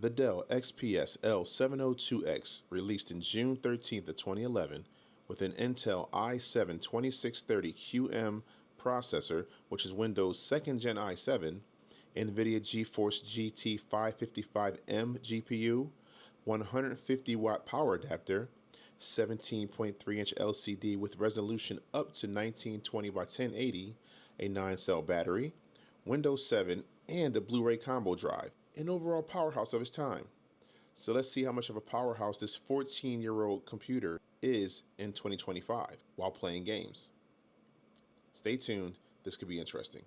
The Dell XPS L702x, released in June 13th of 2011 with an Intel i7-2630QM processor, which is Windows 2nd Gen i7, NVIDIA GeForce GT 555M GPU, 150-watt power adapter, 17.3-inch LCD with resolution up to 1920 by 1080, a 9-cell battery, Windows 7, and a Blu-ray combo drive, an overall powerhouse of its time. So let's see how much of a powerhouse this 14-year-old computer is in 2025 while playing games. Stay tuned, this could be interesting.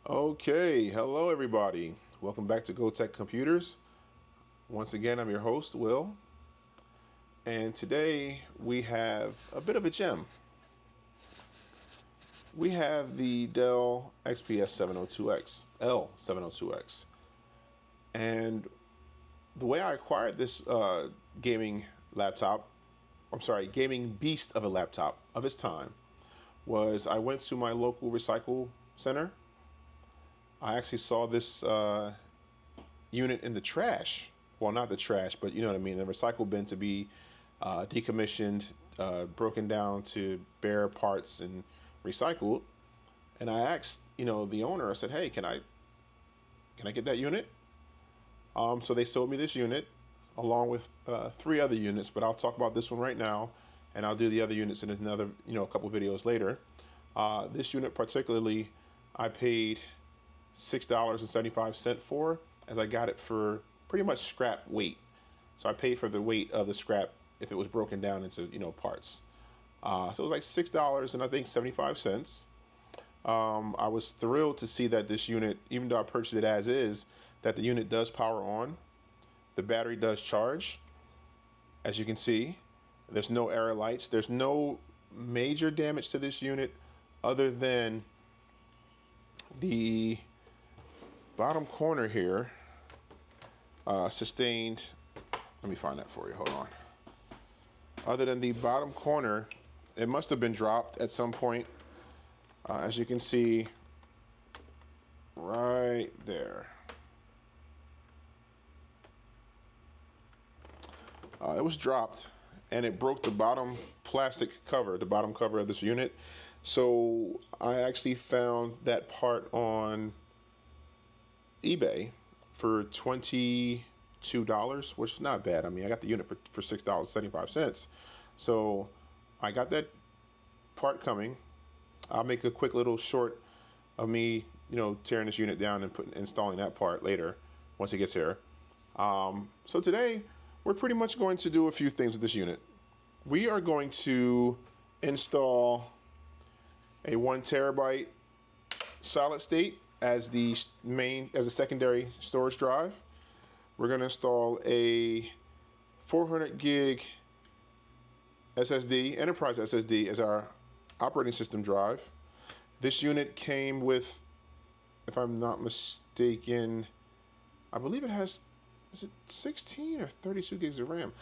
Okay, hello everybody. Welcome back to GoTech Computers. Once again, I'm your host, Will. And today we have a bit of a gem. We have the Dell XPS 702x, L702x. And the way I acquired this gaming beast of a laptop of its time was I went to my local recycle center. I actually saw this unit in the trash. Well, not the trash, but you know what I mean, the recycle bin to be decommissioned, broken down to bare parts and recycled. And I asked, the owner, I said, hey, can I get that unit? So they sold me this unit along with 3 other units, but I'll talk about this one right now, and I'll do the other units in another, a couple videos later. This unit particularly, I paid $6.75 for, as I got it for pretty much scrap weight. So I paid for the weight of the scrap if it was broken down into parts. So it was like $6.75. I was thrilled to see that this unit, even though I purchased it as is, that the unit does power on. The battery does charge. As you can see, there's no error lights. There's no major damage to this unit other than the bottom corner here sustained. Let me find that for you. Hold on. Other than the bottom corner, it must have been dropped at some point. As you can see right there. It was dropped and it broke the bottom plastic cover, the bottom cover of this unit. So I actually found that part on eBay for $22, which is not bad. I mean, I got the unit for $6.75. So I got that part coming. I'll make a quick little short of me, tearing this unit down and installing that part later once it gets here. So today we're pretty much going to do a few things with this unit. We are going to install a 1 terabyte solid state as the secondary storage drive. We're going to install a 400 gig SSD, enterprise SSD, as our operating system drive. This unit came with, if I'm not mistaken, I believe it has, is it 16 or 32 gigs of RAM?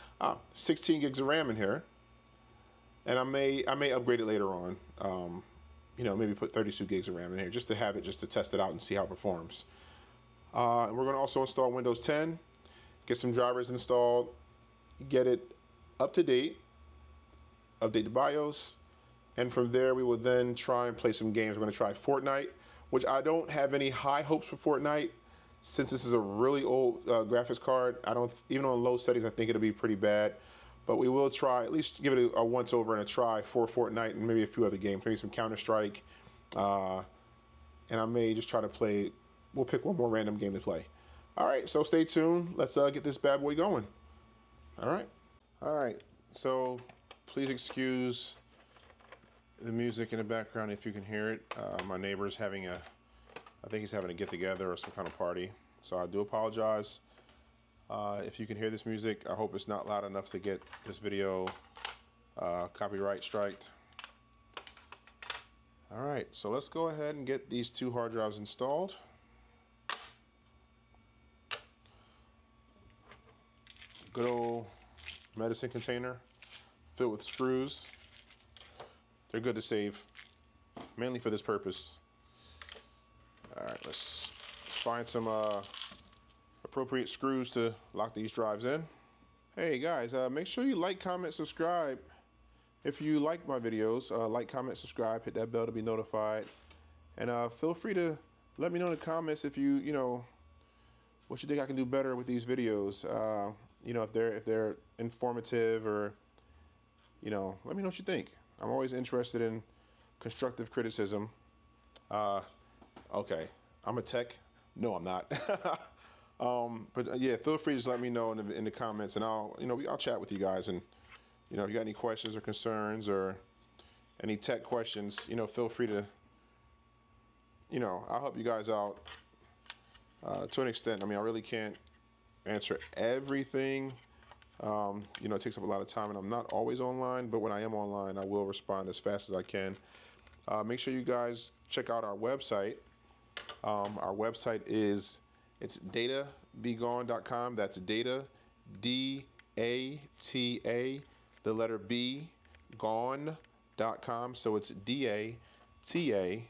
16 gigs of RAM in here. And I may upgrade it later on. Maybe put 32 gigs of RAM in here just to have it, just to test it out and see how it performs. And we're going to also install Windows 10, get some drivers installed, get it up to date, update the BIOS, and from there we will then try and play some games. We're going to try Fortnite, which I don't have any high hopes for Fortnite. Since this is a really old graphics card, I don't, even on low settings, I think it'll be pretty bad. But we will try, at least give it a once over and a try for Fortnite and maybe a few other games, maybe some Counter-Strike. And I may just try to play, we'll pick one more random game to play. All right, so stay tuned. Let's get this bad boy going. All right, so please excuse the music in the background if you can hear it. My neighbor's having I think he's having a get-together or some kind of party. So I do apologize if you can hear this music. I hope it's not loud enough to get this video copyright striked. All right, so let's go ahead and get these two hard drives installed. Good old medicine container filled with screws. They're good to save, mainly for this purpose. All right, let's find some appropriate screws to lock these drives in. Hey guys, make sure you like, comment, subscribe. If you like my videos, like, comment, subscribe, hit that bell to be notified. And feel free to let me know in the comments if you know, what you think I can do better with these videos. You know, if they're informative, or, you know, let me know what you think. I'm always interested in constructive criticism. Okay, I'm a tech. No, I'm not. But yeah, feel free to just let me know in the comments, and I'll chat with you guys. And you know, if you got any questions or concerns or any tech questions, you know, feel free to, you know, I'll help you guys out to an extent. I mean, I really can't answer everything. You know, it takes up a lot of time, and I'm not always online, but when I am online, I will respond as fast as I can. Make sure you guys check out our website. Our website it's databegone.com. That's data, D-A-T-A, the letter B, gone.com. So it's D-A-T-A,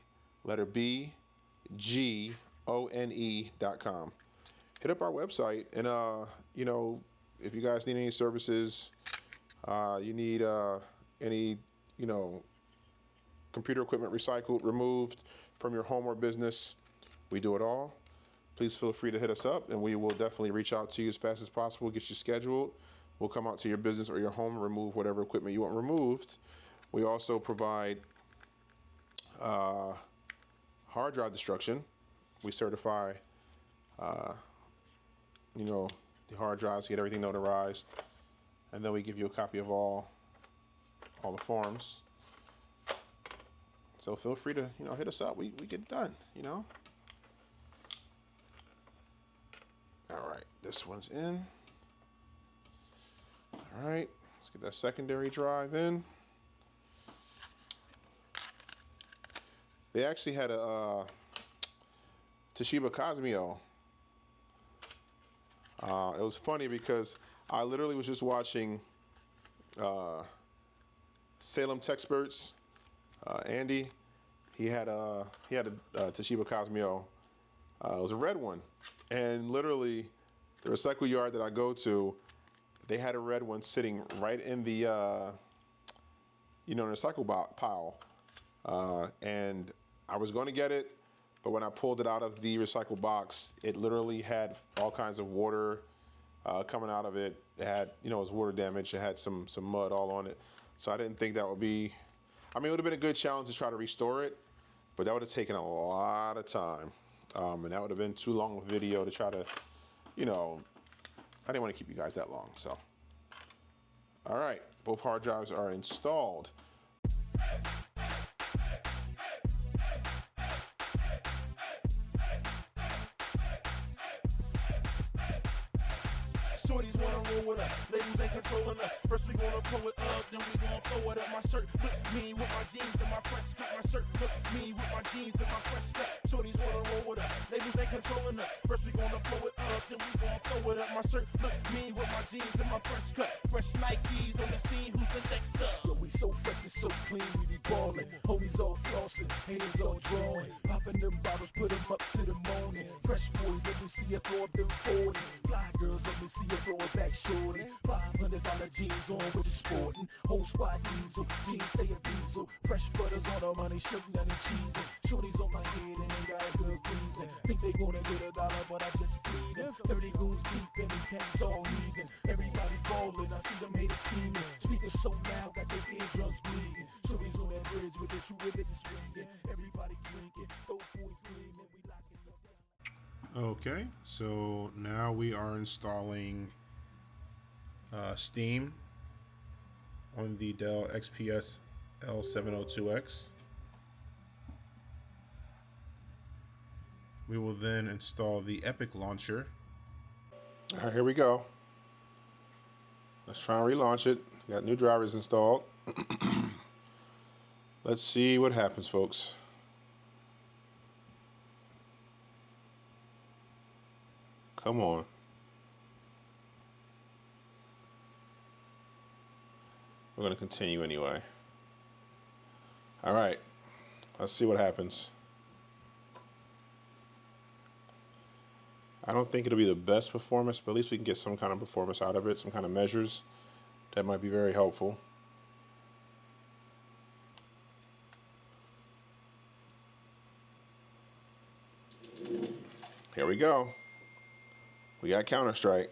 letter B, G-O-N-E.com. Hit up our website, and you know, if you guys need any services, you need any, you know, computer equipment recycled, removed from your home or business, we do it all. Please feel free to hit us up, and we will definitely reach out to you as fast as possible, get you scheduled. We'll come out to your business or your home, remove whatever equipment you want removed. We also provide hard drive destruction. We certify you know, the hard drives, get everything notarized, and then we give you a copy of all the forms. So feel free to, you know, hit us up. We get it done, you know. All right, this one's in. All right, let's get that secondary drive in. They actually had a Toshiba Cosmeo. It was funny because I literally was just watching Salem Techsperts. Andy, he had a Toshiba Cosmeo. It was a red one, and literally the recycle yard that I go to, they had a red one sitting right in the you know, in the recycle pile, and I was going to get it, but when I pulled it out of the recycle box, it literally had all kinds of water coming out of it. It had, you know, it was water damage. It had some mud all on it, so I didn't think that would be. I mean, it would have been a good challenge to try to restore it, but that would have taken a lot of time, and that would have been too long of a video to try to, you know, I didn't want to keep you guys that long. So, all right, both hard drives are installed. Shorties wanna roll with us, ladies ain't controlling us. First we gonna pull it up, then we gonna throw it up. My shirt look mean with my jeans and my fresh cut. My shirt look mean with my jeans and my fresh cut. Shorties wanna roll with us, ladies ain't controlling us. First we gonna pull it up, then we gonna throw it up. My shirt look mean with my jeans and my fresh cut. fresh Nikes on the scene, who's the next up? Yo, we so fresh and so clean, we be ballin'. Homies all flossing, haters all drawing. Popping them bottles, put them up to the morning. Fresh boys, let me see you throw up them 40. Fly girls, let me see you throw it back shorty. $500 jeans on with the sporting. Whole squad diesel, jeans say a diesel. Fresh butters on the money, sugar and cheesing. Shorties on my head and they got a good reason. Think they gonna get a dollar, but I just feed them. 30 goons deep and these cats all heathens. Everybody ballin', I see them haters scheming. Speakers so loud, got their eardrums bleeding. Shorties on that bridge with the true religious ringing. Everybody drinking, those boys gleaming. We locking it down. Okay, so now we are installing Steam on the Dell XPS L702x. We will then install the Epic launcher. All right, here we go. Let's try and relaunch it. Got new drivers installed. Let's see what happens, folks. Come on. We're going to continue anyway. All right. Let's see what happens. I don't think it'll be the best performance, but at least we can get some kind of performance out of it, some kind of measures that might be very helpful. Here we go. We got Counter-Strike.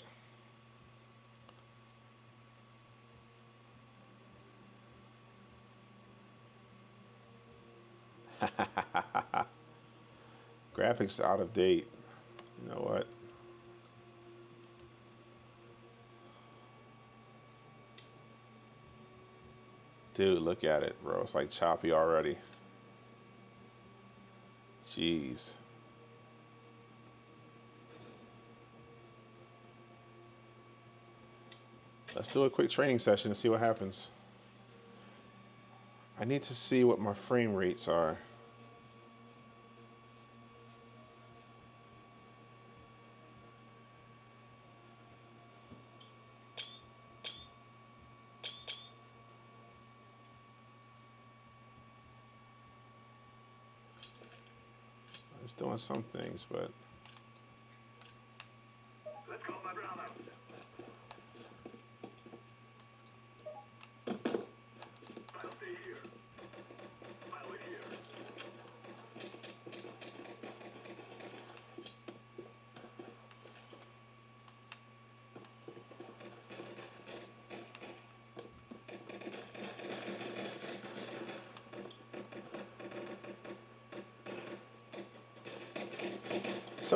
Graphics out of date. You know what? Dude, look at it, bro. It's like choppy already. Jeez. Let's do a quick training session and see what happens. I need to see what my frame rates are. It's doing some things, but let's go, my brother. I'll stay here. I'll wait here.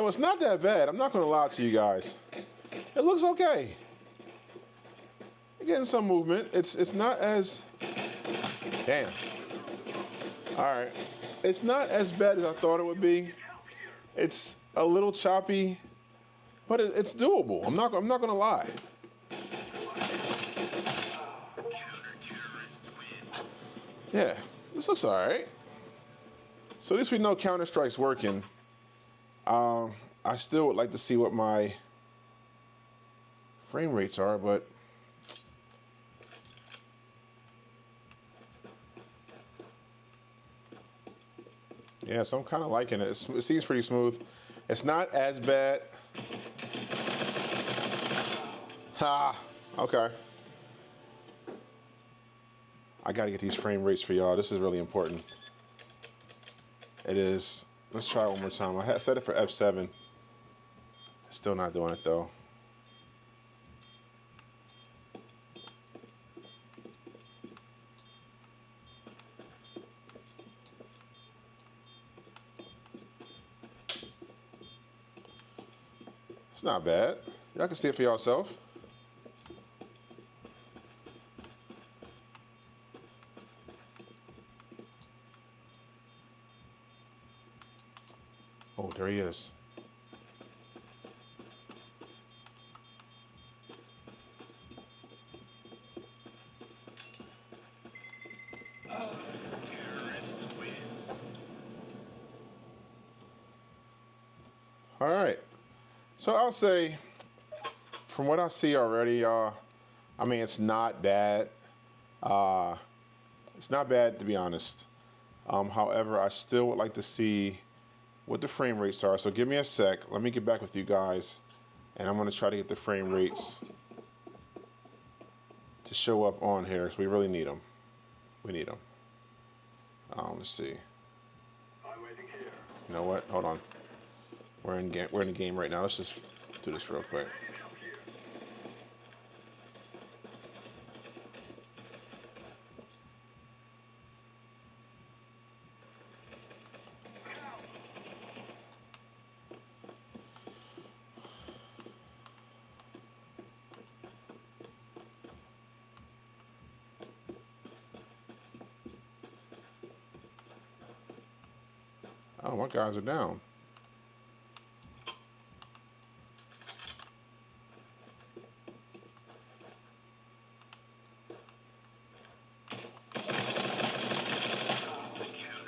so it's not that bad. I'm not gonna lie to you guys. It looks okay. You're getting some movement. It's not as damn. All right. It's not as bad as I thought it would be. It's a little choppy, but it's doable. I'm not gonna lie. Yeah, this looks all right. So at least we know Counter-Strike's working. I still would like to see what my frame rates are, but yeah, so I'm kind of liking it. It seems pretty smooth. It's not as bad. Ha, okay. I gotta get these frame rates for y'all. This is really important. It is. Let's try it one more time. I set it for F7. Still not doing it though. It's not bad. Y'all can see it for yourself. Oh, there he is. Terrorists win. All right. So I'll say, from what I see already, y'all, I mean, it's not bad. It's not bad, to be honest. However, I still would like to see what the frame rates are. So give me a sec. Let me get back with you guys, and I'm going to try to get the frame rates to show up on here, because we really need them. We need them. Let's see. I'm waiting here. You know what? Hold on. We're in the game right now. Let's just do this real quick. Oh, my guys are down.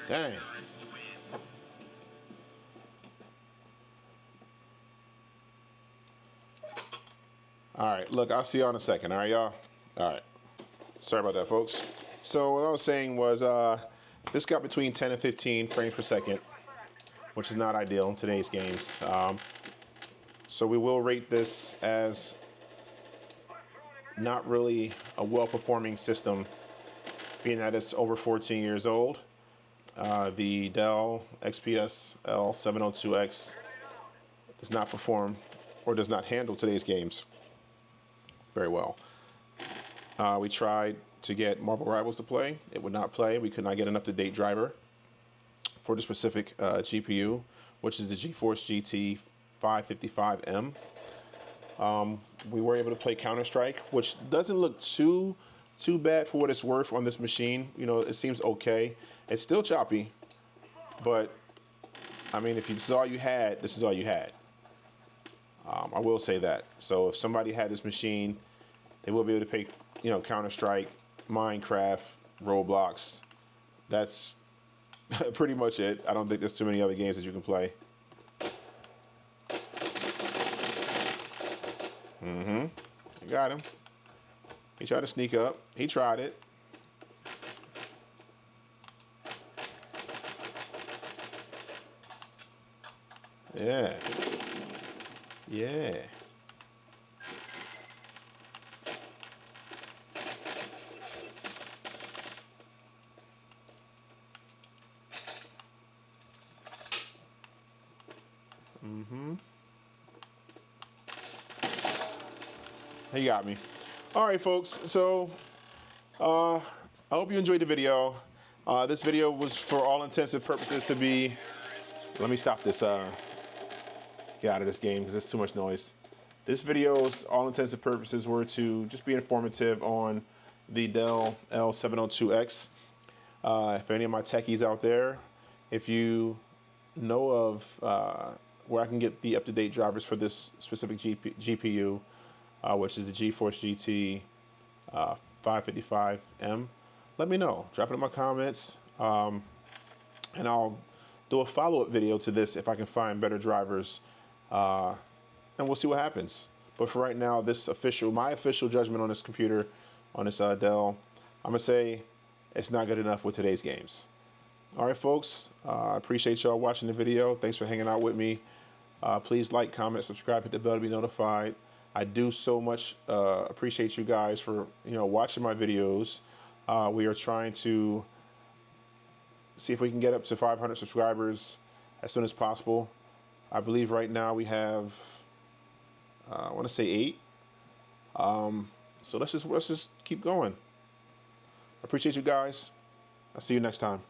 Dang. All right, look, I'll see y'all in a second. All right, y'all. All right. Sorry about that, folks. So what I was saying was this got between 10 and 15 frames per second, which is not ideal in today's games. So we will rate this as not really a well-performing system, being that it's over 14 years old. The Dell XPS L702x does not perform or does not handle today's games very well. We tried to get Marvel Rivals to play. It would not play. We could not get an up-to-date driver for the specific GPU, which is the GeForce GT 555M. We were able to play Counter-Strike, which doesn't look too bad for what it's worth on this machine. You know, it seems okay. It's still choppy, but I mean, if this is all you had, this is all you had. I will say that. So if somebody had this machine, they will be able to play, you know, Counter-Strike, Minecraft, Roblox. That's pretty much it. I don't think there's too many other games that you can play. You got him. He tried to sneak up. He tried it. Yeah. Yeah. He got me. All right, folks. So, I hope you enjoyed the video. This video was, for all intents and purposes, to be. Let me stop this. Get out of this game because there's too much noise. This video's all intents and purposes were to just be informative on the Dell L702x. If any of my techies out there, if you know of where I can get the up-to-date drivers for this specific GPU, which is the GeForce GT 555M, let me know. Drop it in my comments, and I'll do a follow-up video to this if I can find better drivers, and we'll see what happens. But for right now, my official judgment on this computer, on this Dell, I'm gonna say it's not good enough with today's games. All right, folks. I appreciate y'all watching the video. Thanks for hanging out with me. Please like, comment, subscribe, hit the bell to be notified. I do so much appreciate you guys for watching my videos. We are trying to see if we can get up to 500 subscribers as soon as possible. I believe right now we have I want to say 8. So let's just keep going. I appreciate you guys. I'll see you next time.